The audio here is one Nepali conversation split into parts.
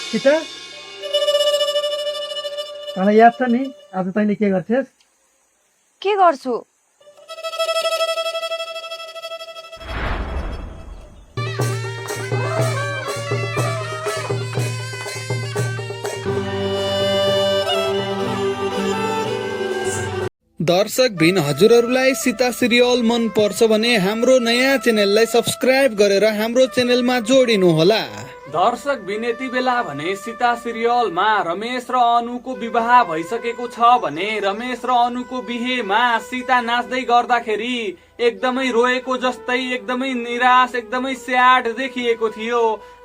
सीता तँलाई याद छ नि आज तैँले के गर्थेस्? के गर्छु? दर्शकबिन हजुरहरूलाई सीता सिरियल मन पर्छ भने हाम्रो नयाँ च्यानललाई सब्स्क्राइब गरेर हाम्रो च्यानलमा जोडिनु होला। दर्शकबिन यति बेला भने सीता सिरियलमा रमेश र अनुको विवाह भइसकेको छ भने रमेश र अनुको बिहेमा सीता नाच्दै गर्दाखेरि एकदमै रोएको जस्तै एकदमै निराश एकदमै स्याड देखिएको थियो।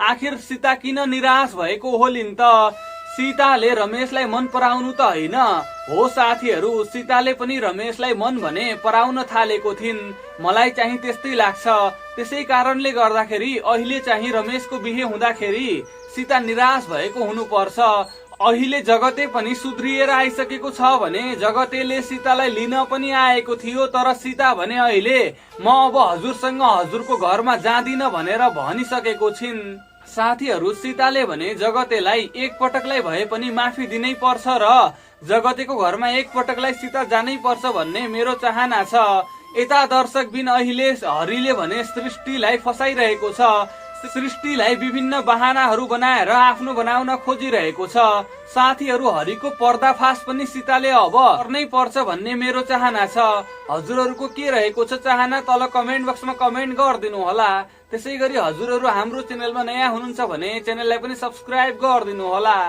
आखिर सीता किन निराश भएको होलिन् त? सीताले रमेशलाई मन पराउनु त होइन हो साथीहरू, सीताले पनि रमेशलाई मन भने पराउन थालेको थिइन्। मलाई चाहिँ त्यस्तै लाग्छ। त्यसै कारणले गर्दाखेरि अहिले चाहिँ रमेशको बिहे हुँदाखेरि सीता निराश भएको हुनुपर्छ। अहिले जगते पनि सुध्रिएर आइसकेको छ भने जगतेले सीतालाई लिन पनि आएको थियो, तर सीता भने अहिले म अब हजुरसँग हजुरको घरमा जाँदिन भनेर भनिसकेको छिन्। साथीहरू, सीताले भने जगतेलाई एक पटकलाई भए पनि माफी दिनै पर्छ र जगतेको घरमा एक पटकलाई सीता जानै पर्छ भन्ने मेरो चाहना छ। यता दर्शकबिन अहिले हरिले भने सृष्टिलाई फसाइरहेको छ। सृष्टिलाई विभिन्न बहानाहरू बनाएर आफ्नो बनाउन खोजिरहेको छ। साथीहरू, हरिको पर्दाफास पनि सीताले अब गर्नै पर्छ भन्ने मेरो चाहना छ। हजुरहरूको के रहेको छ चाहना तल कमेन्ट बक्समा कमेन्ट गरिदिनु होला। त्यसै गरी हजुरहरू हाम्रो च्यानलमा नयाँ हुनुहुन्छ भने च्यानललाई पनि सब्स्क्राइब गरिदिनु होला।